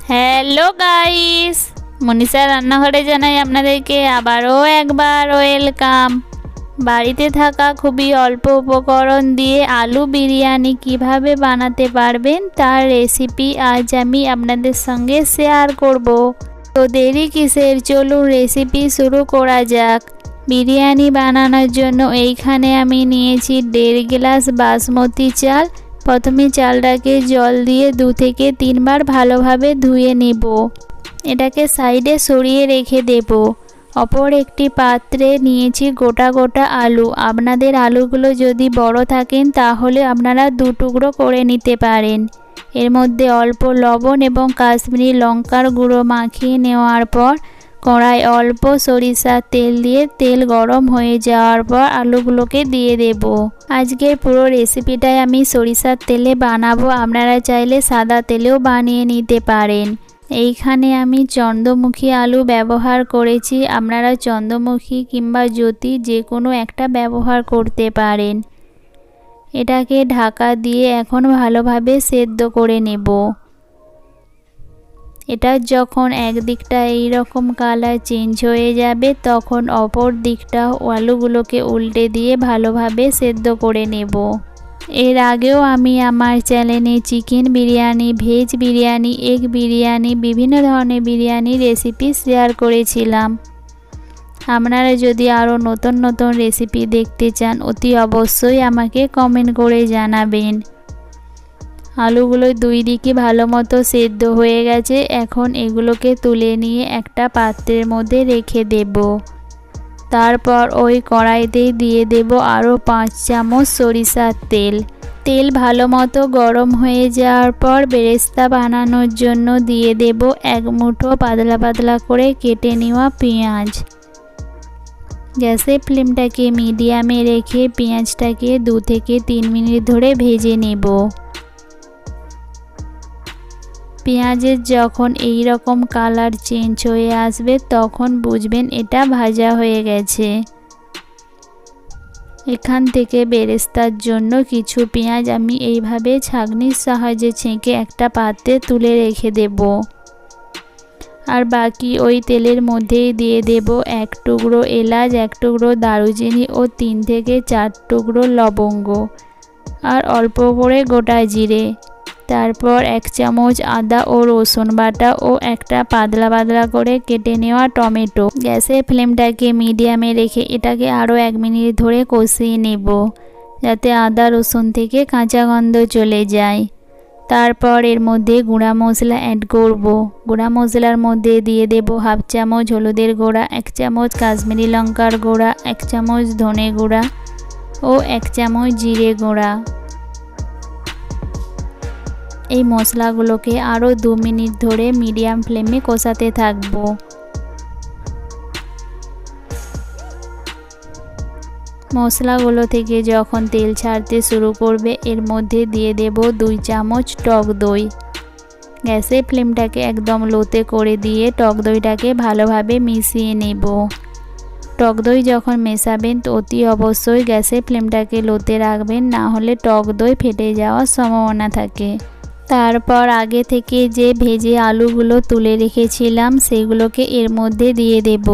Hello guys, Manisha রান্নাঘরে জানাই আপনাদেরকে আবারও একবার ওয়েলকাম। বাড়িতে থাকা খুবই অল্প উপকরণ দিয়ে আলু বিরিয়ানি কিভাবে বানাতে পারবেন তার রেসিপি আজ আমি আপনাদের সঙ্গে শেয়ার করব। তো দেরি কিসের, চলুন রেসিপি শুরু করা যাক। বিরিয়ানি বানানোর জন্য এইখানে আমি নিয়েছি 1.5 গ্লাস বাসমতি চাল। প্রথমে চালটাকে জল দিয়ে 2 থেকে 3 বার ভালোভাবে ধুয়ে নেব। এটাকে সাইডে সরিয়ে রেখে দেব। অপর একটি পাত্রে নিয়েছি গোটা গোটা আলু। আপনাদের আলুগুলো যদি বড় থাকেন তাহলে আপনারা 2 টুকরো করে নিতে পারেন। এর মধ্যে অল্প লবণ এবং কাশ্মীরি লঙ্কার গুঁড়ো মাখিয়ে নেওয়ার পর কড়াই অল্প সরিষার তেল দিয়ে তেল গরম হয়ে যাওয়ার পর আলুগুলোকে দিয়ে দেব। আজকের পুরো রেসিপিটাই আমি সরিষার তেলে বানাবো, আপনারা চাইলে সাদা তেলেও বানিয়ে নিতে পারেন। এইখানে আমি চন্দ্রমুখী আলু ব্যবহার করেছি, আপনারা চন্দ্রমুখী কিংবা জ্যোতি যে কোনো একটা ব্যবহার করতে পারেন। এটাকে ঢাকা দিয়ে এখন ভালোভাবে সেদ্ধ করে নেব। এটা যখন একদিকটা এইরকম কালার চেঞ্জ হয়ে যাবে তখন অপর দিকটা আলুগুলোকে উল্টে দিয়ে ভালোভাবে সেদ্ধ করে নেব। এর আগেও আমি আমার চ্যানেলে chicken biryani, veg biryani, egg biryani, বিভিন্ন ধরনের বিরিয়ানি রেসিপি শেয়ার করেছিলাম। আপনারা যদি আরও নতুন নতুন রেসিপি দেখতে চান অতি অবশ্যই আমাকে কমেন্ট করে জানাবেন। আলুগুলো 2 দিকে ভালো মতো সেদ্ধ হয়ে গেছে। এখন এগুলোকে তুলে নিয়ে একটা পাত্রের মধ্যে রেখে দেব। তারপর ওই কড়াইতেই দিয়ে দেব আরও 5 চামচ সরিষার তেল। তেল ভালো মতো গরম হয়ে যাওয়ার পর বেরেস্তা বানানোর জন্য দিয়ে দেব 1 মুঠো পাতলা পাতলা করে কেটে নেওয়া পেঁয়াজ। গ্যাসের ফ্লেমটাকে মিডিয়ামে রেখে পেঁয়াজটাকে 2 থেকে 3 মিনিট ধরে ভেজে নেব। পেঁয়াজের যখন এই রকম কালার চেঞ্জ হয়ে আসবে তখন বুঝবেন এটা ভাজা হয়ে গেছে। এখান থেকে বেরেস্তার জন্য কিছু পেঁয়াজ আমি এইভাবে ছাঁকনির সাহায্যে ছেঁকে একটা পাত্রে তুলে রেখে দেব। আর বাকি ওই তেলের মধ্যেই দিয়ে দেব 1 টুকরো এলাচ, 1 টুকরো দারুচিনি ও 3 থেকে 4 টুকরো লবঙ্গ আর অল্প করে গোটা জিরে। তারপর 1 চামচ আদা ও রসুন বাটা ও একটা পাতলা পাতলা করে কেটে নেওয়া টমেটো। গ্যাসের ফ্লেমটাকে মিডিয়ামে রেখে এটাকে আরও 1 মিনিট ধরে কষিয়ে নেব যাতে আদা রসুন থেকে কাঁচা গন্ধ চলে যায়। তারপর এর মধ্যে গুঁড়া মশলা অ্যাড করব। গুঁড়া মশলার মধ্যে দিয়ে দেব 1/2 চামচ হলুদের গুঁড়া, 1 চামচ কাশ্মীরি লঙ্কার গুঁড়া, 1 চামচ ধনে গুঁড়া ও 1 চামচ জিরে গুঁড়া। এই মশলাগুলোকে আরও 2 মিনিট ধরে মিডিয়াম ফ্লেমে কষাতে থাকব। মশলাগুলো থেকে যখন তেল ছাড়তে শুরু করবে এর মধ্যে দিয়ে দেব 2 চামচ টক দই। গ্যাসের ফ্লেমটাকে একদম লোতে করে দিয়ে টক দইটাকে ভালোভাবে মিশিয়ে নেব। টক দই যখন মেশাবেন তো অতি অবশ্যই গ্যাসের ফ্লেমটাকে লোতে রাখবেন, না হলে টক দই ফেটে যাওয়ার সম্ভাবনা থাকে। তারপর আগে থেকে যে ভেজে আলুগুলো তুলে রেখেছিলাম সেগুলোকে এর মধ্যে দিয়ে দেব।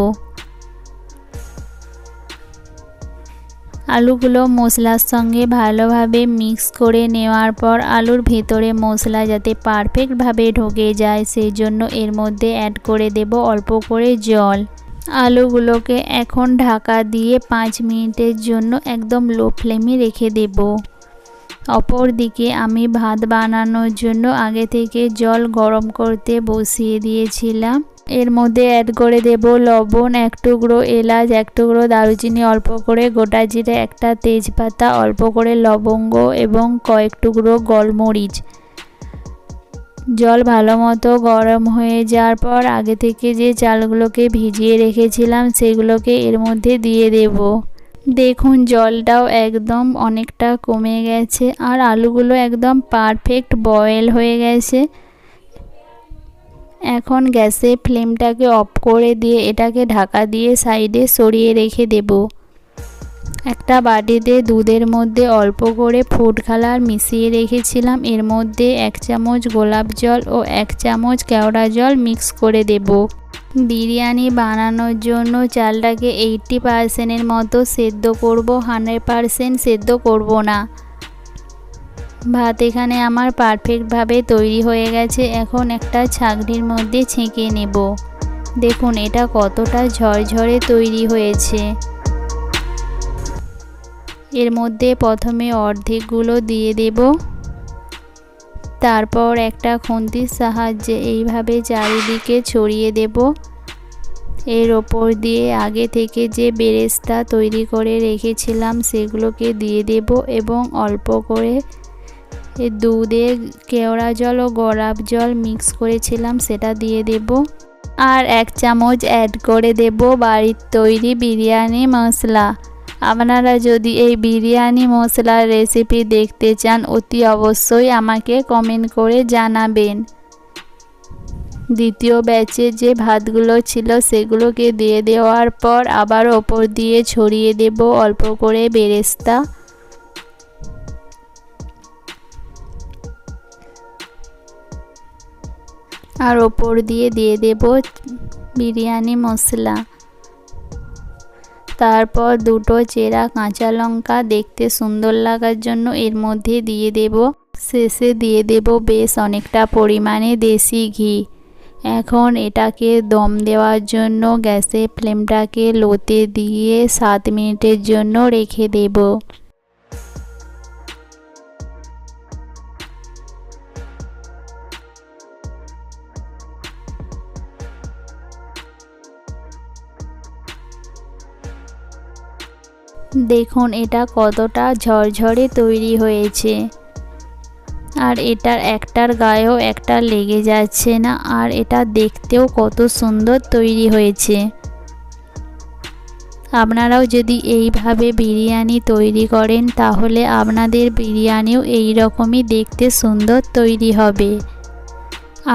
আলুগুলো মশলার সঙ্গে ভালোভাবে মিক্স করে নেওয়ার পর আলুর ভেতরে মশলা যাতে পারফেক্টভাবে ঢুকে যায় সেই জন্য এর মধ্যে অ্যাড করে দেব অল্প করে জল। আলুগুলোকে এখন ঢাকা দিয়ে 5 মিনিটের জন্য একদম লো ফ্লেমে রেখে দেব। অপর দিকে আমি ভাত বানানোর জন্য আগে থেকে জল গরম করতে বসিয়ে দিয়েছিলাম। এর মধ্যে অ্যাড করে দেব লবণ, 1 টুকরো এলাচ, 1 টুকরো দারুচিনি, অল্প করে গোটা জিরে, একটা তেজপাতা, অল্প করে লবঙ্গ এবং কয়েক টুকরো গোলমরিচ। জল ভালো মতো গরম হয়ে যাওয়ার পর আগে থেকে যে চালগুলোকে ভিজিয়ে রেখেছিলাম সেগুলোকে এর মধ্যে দিয়ে দেব। দেখুন জলটাও একদম অনেকটা কমে গেছে আর আলুগুলো একদম পারফেক্ট বয়েল হয়ে গেছে। এখন গ্যাসের ফ্লেমটাকে অফ করে দিয়ে এটাকে ঢাকা দিয়ে সাইডে সরিয়ে রেখে দেব। একটা বাটিতে দুধের মধ্যে অল্প করে ফুড কালার মিশিয়ে রেখেছিলাম। এর মধ্যে 1 চামচ গোলাপ জল ও 1 চামচ কেওড়া জল মিক্স করে দেব। বিরিয়ানি বানানোর জন্য চালটাকে 80% মতো সেদ্ধ করব, 100% সেদ্ধ করব না। ভাত এখানে আমার পারফেক্টভাবে তৈরি হয়ে গেছে। এখন একটা ছাঁকনির মধ্যে ছেঁকে নেব। দেখুন এটা কতটা ঝরঝরে তৈরি হয়েছে। এর মধ্যে প্রথমে অর্ধেকগুলো দিয়ে দেব, তারপর একটা খুন্তির সাহায্যে এইভাবে চারিদিকে ছড়িয়ে দেব। এর ওপর দিয়ে আগে থেকে যে বেরেস্তা তৈরি করে রেখেছিলাম সেগুলোকে দিয়ে দেব এবং অল্প করে দুধে কেওড়া জল ও গোলাপ জল মিক্স করেছিলাম সেটা দিয়ে দেব। আর 1 চামচ অ্যাড করে দেব বাড়ির তৈরি বিরিয়ানি মশলা। আপনারা যদি এই বিরিয়ানি মশলার রেসিপি দেখতে চান অতি অবশ্যই আমাকে কমেন্ট করে জানাবেন। দ্বিতীয় ব্যাচে যে ভাতগুলো ছিল সেগুলোকে দিয়ে দেওয়ার পর আবার ওপর দিয়ে ছড়িয়ে দেব অল্প করে বেরেস্তা। আর ওপর দিয়ে দেব বিরিয়ানি মশলা। তারপর দুটো চেরা কাঁচা লঙ্কা দেখতে সুন্দর লাগার জন্য এর মধ্যে দিয়ে দেব। শেষে দিয়ে দেব বেশ অনেকটা পরিমাণে দেশি ঘি। এখন এটাকে দম দেওয়ার জন্য গ্যাসের ফ্লেমটাকে লোতে দিয়ে 7 মিনিটের জন্য রেখে দেব। দেখুন এটা কতটা ঝরঝরে তৈরি হয়েছে, আর এটার একটার গায়েও একটা লেগে যাচ্ছে না, আর এটা দেখতেও কত সুন্দর তৈরি হয়েছে। আপনারাও যদি এইভাবে বিরিয়ানি তৈরি করেন তাহলে আপনাদের বিরিয়ানিও এই রকমই দেখতে সুন্দর তৈরি হবে।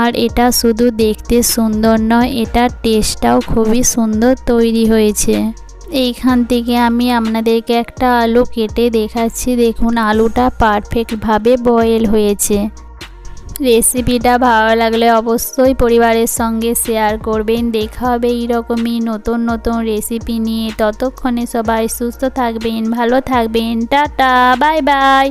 আর এটা শুধু দেখতে সুন্দর নয়, এটার টেস্টটাও খুবই সুন্দর তৈরি হয়েছে। এইখান থেকে আমি আপনাদেরকে একটা আলু কেটে দেখাচ্ছি। দেখুন আলুটা পারফেক্টভাবে বয়েল হয়েছে। রেসিপিটা ভালো লাগলে অবশ্যই পরিবারের সঙ্গে শেয়ার করবেন। দেখা হবে এইরকমই নতুন নতুন রেসিপি নিয়ে। ততক্ষণে সবাই সুস্থ থাকবেন, ভালো থাকবেন। Tata, bye bye.